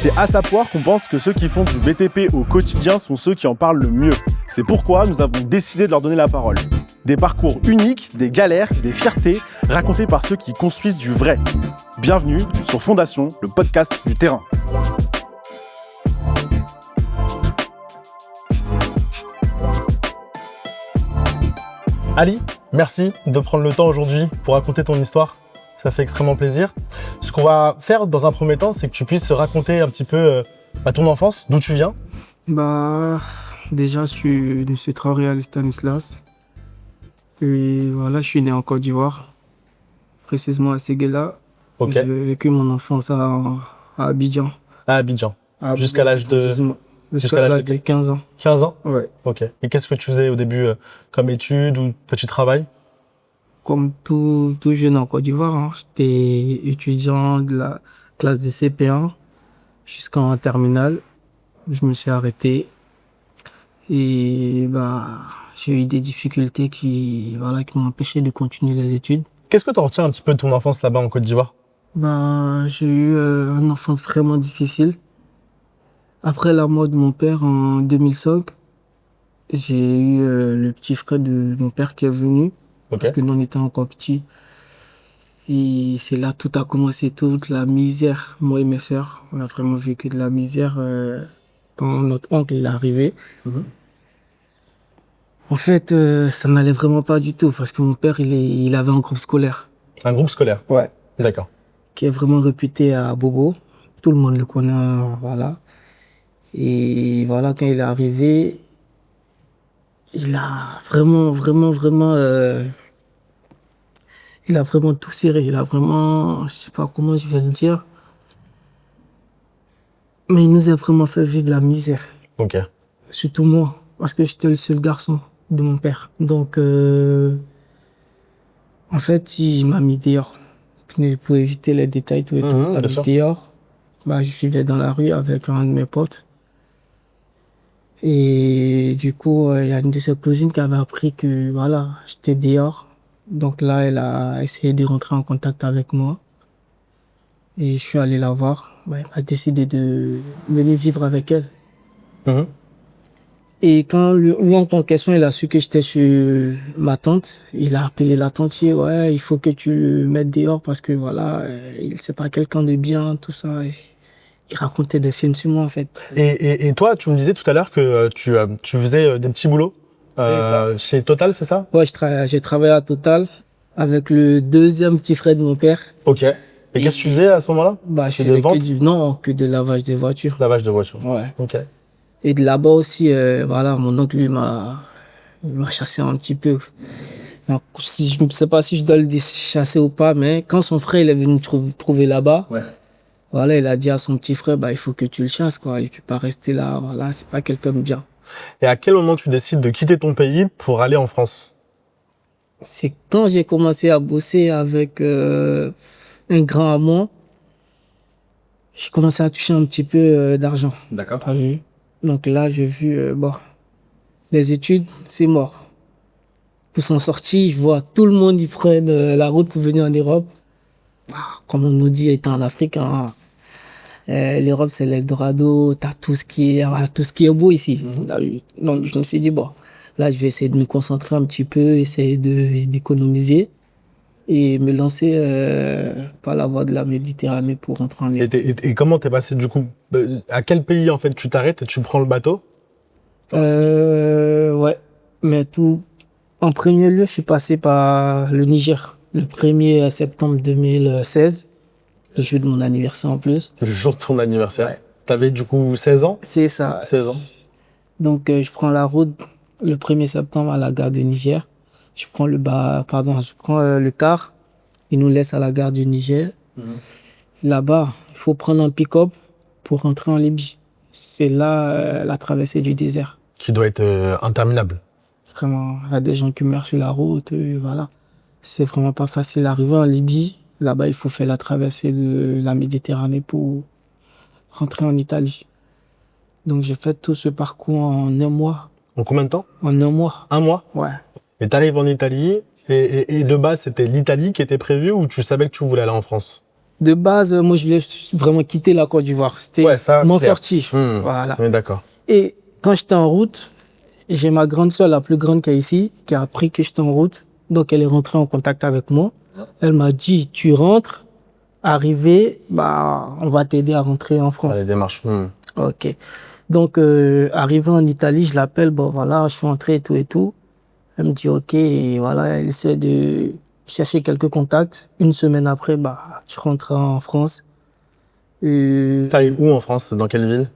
Chez Asapwork, on pense que ceux qui font du BTP au quotidien sont ceux qui en parlent le mieux. C'est pourquoi nous avons décidé de leur donner la parole. Des parcours uniques, des galères, des fiertés, racontés par ceux qui construisent du vrai. Bienvenue sur Fondation, le podcast du terrain. Ali, merci de prendre le temps aujourd'hui pour raconter ton histoire. Ça fait extrêmement plaisir. Ce qu'on va faire dans un premier temps, c'est que tu puisses raconter un petit peu ton enfance, d'où tu viens. Déjà, je suis de M. Traoré Stanislas. Et voilà, je suis né en Côte d'Ivoire, précisément à Séguéla. Ok. J'ai vécu mon enfance à Abidjan. À Abidjan. Jusqu'à l'âge de 15 ans. 15 ans? Ouais. Ok. Et qu'est-ce que tu faisais au début comme études ou petit travail? Comme tout jeune en Côte d'Ivoire, j'étais étudiant de la classe de CP1 jusqu'en terminale. Je me suis arrêté et j'ai eu des difficultés qui m'ont empêché de continuer les études. Qu'est-ce que tu retiens un petit peu de ton enfance là-bas en Côte d'Ivoire? J'ai eu une enfance vraiment difficile. Après la mort de mon père en 2005, j'ai eu le petit frère de mon père qui est venu. Ok. Parce que nous, on était encore petits. Et c'est là tout a commencé, toute la misère. Moi et mes sœurs, on a vraiment vécu de la misère quand notre oncle est arrivé. Mhm. En fait, ça n'allait vraiment pas du tout parce que mon père, il avait un groupe scolaire. Un groupe scolaire? Ouais. D'accord. Qui est vraiment réputé à Bobo. Tout le monde le connaît, voilà. Et voilà, quand il est arrivé, il a vraiment tout serré. Il a vraiment, je sais pas comment je vais le dire, mais il nous a vraiment fait vivre de la misère. Ok. Surtout moi, parce que j'étais le seul garçon de mon père. Donc, en fait, il m'a mis dehors. Pour éviter les détails, tout et tout. Il m'a mis dehors. Je vivais dans la rue avec un de mes potes. Et du coup, il y a une de ses cousines qui avait appris que, j'étais dehors. Donc là, elle a essayé de rentrer en contact avec moi. Et je suis allé la voir. Elle a décidé de venir vivre avec elle. Mhm. Et quand l'oncle en question, il a su que j'étais chez ma tante, il a appelé la tante, ouais, il faut que tu le mettes dehors parce que c'est pas quelqu'un de bien, tout ça. Il racontait des films sur moi, en fait. Et toi, tu me disais tout à l'heure que tu faisais des petits boulots chez Total, c'est ça? Ouais, j'ai travaillé à Total avec le deuxième petit frère de mon père. Ok. Et qu'est-ce que tu faisais à ce moment-là? Je faisais que de lavage de voitures. Lavage de voitures. Ouais. Ok. Et de là-bas aussi, mon oncle, lui, il m'a chassé un petit peu. Donc, je ne sais pas si je dois le dire chasser ou pas, mais quand son frère il est venu me trouver là-bas, ouais. Il a dit à son petit frère, il faut que tu le chasses, quoi. Il peut pas rester là, c'est pas quelqu'un de bien. Et à quel moment tu décides de quitter ton pays pour aller en France? C'est quand j'ai commencé à bosser avec un grand à moi, j'ai commencé à toucher un petit peu d'argent. D'accord. T'as vu? Donc là, j'ai vu, les études, c'est mort. Pour s'en sortir, je vois tout le monde, ils prennent la route pour venir en Europe. Comme on nous dit, étant en Afrique, l'Europe, c'est l'Eldorado, t'as tout ce qui est beau ici. Mm-hmm. Donc, je me suis dit, là, je vais essayer de me concentrer un petit peu, essayer d'économiser et me lancer par la voie de la Méditerranée pour rentrer en Europe. Et comment t'es passé du coup? À quel pays en fait tu t'arrêtes et tu prends le bateau? Ouais, mais en premier lieu, je suis passé par le Niger, le 1er septembre 2016, le jour de mon anniversaire en plus. Le jour de ton anniversaire. Ouais. T'avais du coup 16 ans? C'est ça. 16 ans. Donc je prends la route le 1er septembre à la gare de Niger. Je prends le car. Il nous laisse à la gare du Niger. Mm-hmm. Là-bas, il faut prendre un pick-up pour rentrer en Libye. C'est là la traversée du désert. Qui doit être interminable. Vraiment, il y a des gens qui meurent sur la route, voilà. C'est vraiment pas facile. Arriver en Libye, là-bas, il faut faire la traversée de la Méditerranée pour rentrer en Italie. Donc j'ai fait tout ce parcours en 1 mois. En combien de temps? En 1 mois. 1 mois? Ouais. Et t'arrives en Italie, et de base, c'était l'Italie qui était prévue ou tu savais que tu voulais aller en France? De base, moi, je voulais vraiment quitter la Côte d'Ivoire. C'était m'en sortir. Voilà. Oui, d'accord. Et quand j'étais en route, j'ai ma grande sœur, la plus grande qui est ici, qui a appris que j'étais en route. Donc, elle est rentrée en contact avec moi. Elle m'a dit, tu rentres, arrivé, on va t'aider à rentrer en France. Les démarches. Ok. Donc, arrivé en Italie, je l'appelle, bon, voilà, je suis entré et tout et tout. Elle me dit, ok, et voilà, elle essaie de chercher quelques contacts. Une semaine après, je rentre en France. T'es où en France? Dans quelle ville?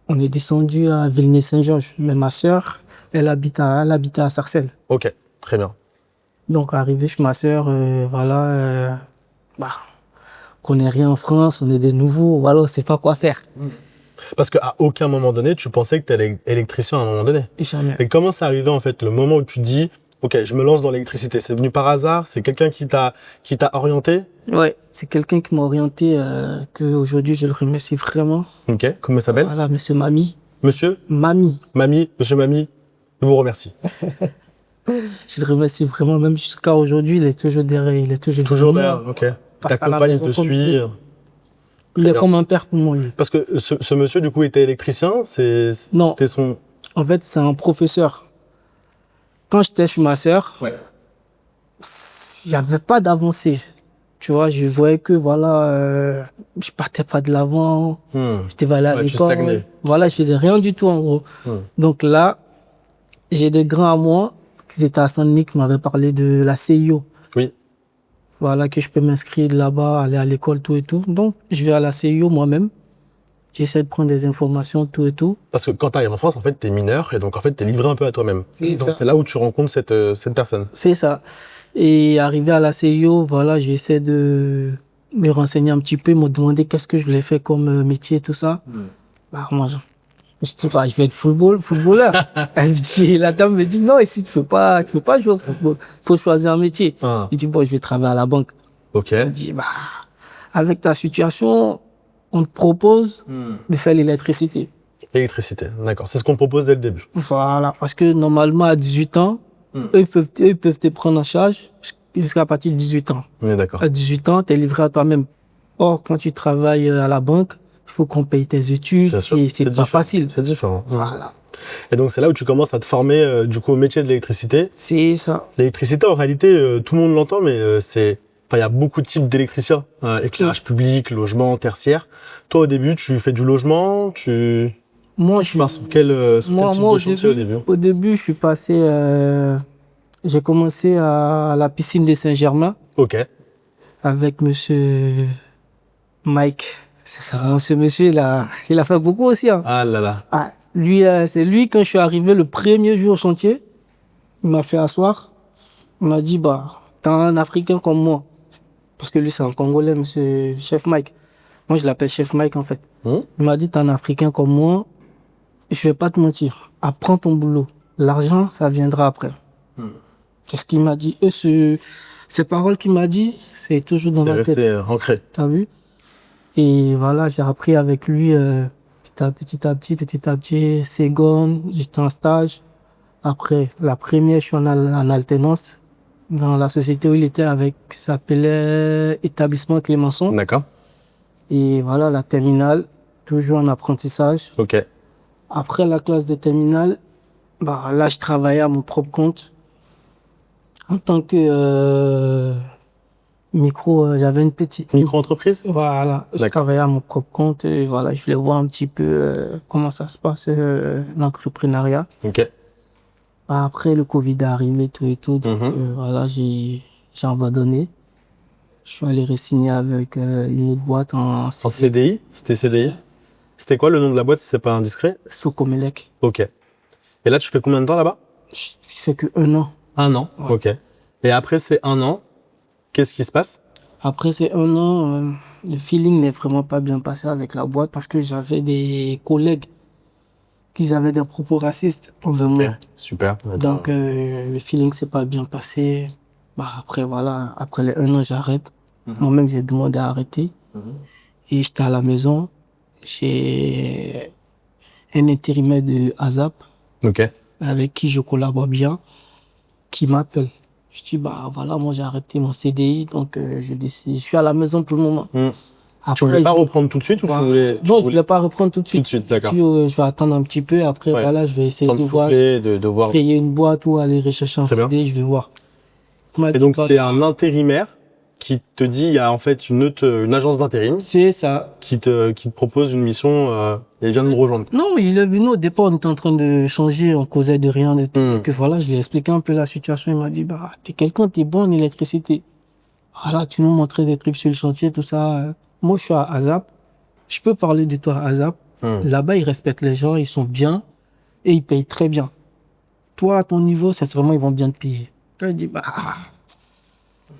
On est descendu à Villeneuve-Saint-Georges. Mais ma sœur, elle habitait à Sarcelles. Ok, très bien. Donc, arrivé chez ma sœur, on connaît rien en France, on est des nouveaux, voilà, on sait pas quoi faire. Parce qu'à aucun moment donné, tu pensais que tu allais être électricien à un moment donné. Jamais. Et comment c'est arrivé en fait, le moment où tu dis, ok, je me lance dans l'électricité? C'est venu par hasard? C'est quelqu'un qui t'a orienté? Ouais, c'est quelqu'un qui m'a orienté, que aujourd'hui je le remercie vraiment. Ok, comment il s'appelle? Voilà, monsieur Mami. Monsieur? Mami. Mamie, monsieur Mamie, je vous remercie. Je le remercie vraiment, même jusqu'à aujourd'hui, il est toujours derrière, il est toujours derrière. Ok. Passe à la T'accompagne, il maison te comme suit. il est comme un père pour moi, lui. Parce que ce monsieur, du coup, était électricien? Non. C'était son... En fait, c'est un professeur. Quand j'étais chez ma sœur, il n'y avait pas d'avancée. Tu vois, je voyais que, voilà, je partais pas de l'avant. J'étais allé à l'école. Voilà, je faisais rien du tout, en gros. Donc là, j'ai des grands à moi qui étaient à Saint-Denis qui m'avaient parlé de la CIO. Oui. Voilà, que je peux m'inscrire là-bas, aller à l'école, tout et tout. Donc, je vais à la CIO moi-même. J'essaie de prendre des informations, tout et tout. Parce que quand tu arrives en France, en fait, tu es mineur et donc, en fait, tu es livré un peu à toi-même. Donc, c'est là où tu rencontres cette personne. C'est ça. Et arrivé à la CIO, voilà, j'essaie de me renseigner un petit peu, me demander qu'est-ce que je voulais faire comme métier, tout ça. Moi, je dis, je vais être footballeur. La dame me dit, non, ici, tu peux pas jouer au football. Faut choisir un métier. Je dis, bon, je vais travailler à la banque. Ok. Elle dit, avec ta situation, on te propose de faire l'électricité. L'électricité, d'accord. C'est ce qu'on propose dès le début. Voilà, parce que normalement, à 18 ans, eux, ils peuvent te prendre en charge jusqu'à partir de 18 ans. On est d'accord. À 18 ans, tu es livré à toi-même. Or, quand tu travailles à la banque, il faut qu'on paye tes études. C'est pas facile. C'est différent. Voilà. Et donc, c'est là où tu commences à te former, du coup, au métier de l'électricité. C'est ça. L'électricité, en réalité, tout le monde l'entend, mais il y a beaucoup de types d'électriciens. Éclairage public, logement, tertiaire. Toi, au début, tu fais du logement, Moi, sur quel type de chantier au début? Au début, je suis passé... j'ai commencé à la piscine de Saint-Germain. Ok. Avec monsieur Mike. C'est ça. Ce monsieur, il a fait beaucoup aussi. Hein. Ah là là. Lui, c'est lui, quand je suis arrivé le premier jour au chantier, il m'a fait asseoir. Il m'a dit, t'es un Africain comme moi. Parce que lui, c'est un Congolais, monsieur Chef Mike. Moi, je l'appelle Chef Mike, en fait. Il m'a dit, t'es un Africain comme moi. Je vais pas te mentir. Apprends ton boulot. L'argent, ça viendra après. C'est ce qu'il m'a dit. Ces paroles qu'il m'a dit, c'est toujours dans ma tête. C'est resté ancré. T'as vu? Et voilà, j'ai appris avec lui petit à petit, seconde, j'étais en stage. Après, la première, je suis en alternance dans la société où il était avec, qui s'appelait Établissement Clémenceau. D'accord. Et voilà, la terminale, toujours en apprentissage. Ok. Après la classe de terminale, là, je travaillais à mon propre compte. En tant que j'avais une petite micro-entreprise. Voilà, je travaillais à mon propre compte et voilà, je voulais voir un petit peu comment ça se passe l'entrepreneuriat. Ok. Après le Covid est arrivé tout et tout, donc voilà, j'ai abandonné. Je suis allé re-signer avec une autre boîte en CDI. C'était CDI. C'était quoi le nom de la boîte si c'est pas indiscret? Socomelec. Ok. Et là, tu fais combien de temps là-bas? Je fais que 1 an. 1 an. Ouais. Ok. Et après ces 1 an, qu'est-ce qui se passe? Après ces 1 an, le feeling n'est vraiment pas bien passé avec la boîte parce que j'avais des collègues qui avaient des propos racistes envers moi. Super. Donc, le feeling s'est pas bien passé. Après, voilà, après les 1 an, j'arrête. Moi-même, j'ai demandé à arrêter. Et j'étais à la maison. J'ai un intérimaire de ASAP. Ok. Avec qui je collabore bien, qui m'appelle. Je dis, bah voilà, moi j'ai arrêté mon CDI, donc je suis à la maison pour le moment. Après, tu voulais pas reprendre tout de suite ou tu voulais... Non, je voulais pas reprendre tout de suite. Tout de suite, d'accord. Je vais attendre un petit peu, après voilà, je vais essayer de voir... créer une boîte ou aller rechercher un CDI, je vais voir. Et donc c'est un intérimaire qui te dit, il y a en fait une agence d'intérim. C'est ça. Qui te propose une mission et il vient de me rejoindre. Non, il est venu au départ, on était en train de changer, on causait de rien, de tout. Que voilà, je lui ai expliqué un peu la situation, il m'a dit, bah, t'es bon en électricité. Voilà, tu nous montrais des trucs sur le chantier, tout ça. Moi, je suis à ASAP. Je peux parler de toi à ASAP. Là-bas, ils respectent les gens, ils sont bien et ils payent très bien. Toi, à ton niveau, c'est vraiment, ils vont bien te payer. Là, il dit, bah,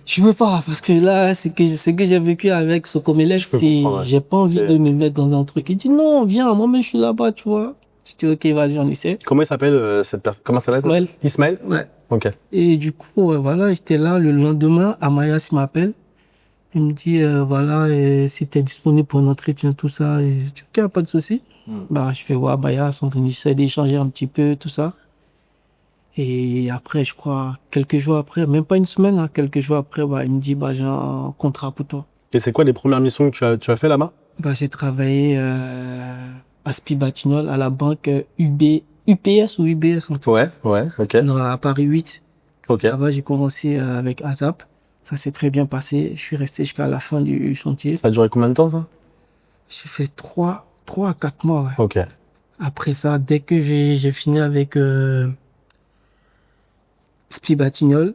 je veux pas, parce que là, ce que j'ai vécu avec Socomelec, j'ai pas envie de me mettre dans un truc. Il dit, non, viens, moi-même, je suis là-bas, tu vois. Je dis, ok, vas-y, on essaie. Comment il s'appelle, cette personne? Comment ça s'appelle? Ismaël. Ouais. Ok. Et du coup, voilà, j'étais là le lendemain, Amayas m'appelle. Il me dit, voilà, si t'es disponible pour un entretien, tout ça. Et je dis, ok, pas de souci. Bah, je fais, ouais, Amayas, on essaie d'échanger un petit peu, tout ça. Et après, je crois, quelques jours après, même pas une semaine, hein, quelques jours après, bah, il me dit, bah, j'ai un contrat pour toi. Et c'est quoi les premières missions que tu as fait là-bas? Bah, j'ai travaillé à SPI Batignolles, à la banque UPS ou UBS en tout cas. Ouais, ok. À Paris 8. Ok. Là-bas, j'ai commencé avec ASAP. Ça s'est très bien passé. Je suis resté jusqu'à la fin du chantier. Ça a duré combien de temps, ça? J'ai fait 3 à 4 mois, ouais. Ok. Après ça, dès que j'ai fini avec SPI Batignolles,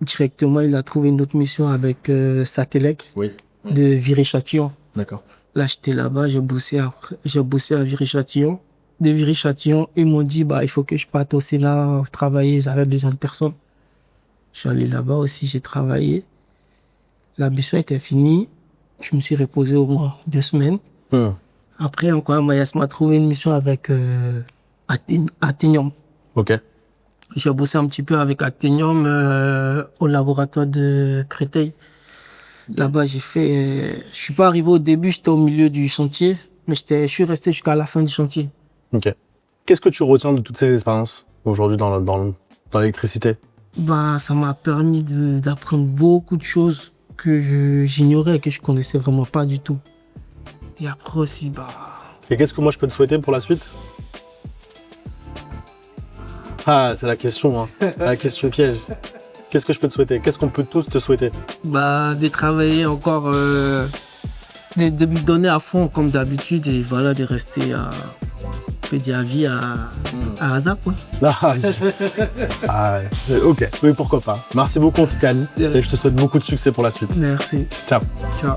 directement, il a trouvé une autre mission avec Satellec de Viry-Châtillon. D'accord. Là, j'étais là-bas, j'ai bossé à Viry-Châtillon. De Viry-Châtillon, ils m'ont dit, bah, il faut que je parte au Sénat travailler, ils avaient besoin de personnes. Je suis allé là-bas aussi, j'ai travaillé. La mission était finie. Je me suis reposé au moins 2 semaines. Après, encore, Mayas m'a trouvé une mission avec Athénium. Ok. J'ai bossé un petit peu avec Athénium au laboratoire de Créteil. Là-bas, je suis pas arrivé au début, j'étais au milieu du chantier, mais je suis resté jusqu'à la fin du chantier. Ok. Qu'est-ce que tu retiens de toutes ces expériences aujourd'hui dans l'électricité? Bah, ça m'a permis d'apprendre beaucoup de choses que j'ignorais et que je connaissais vraiment pas du tout. Et après aussi, bah... Et qu'est-ce que moi je peux te souhaiter pour la suite? Ah, c'est la question, hein. La question piège. Qu'est-ce que je peux te souhaiter? Qu'est-ce qu'on peut tous te souhaiter? Bah, de travailler encore, de me donner à fond comme d'habitude et voilà, de rester à vie à ASAP, ouais. Ok, oui, pourquoi pas. Merci beaucoup en tout cas, et je te souhaite beaucoup de succès pour la suite. Merci. Ciao. Ciao.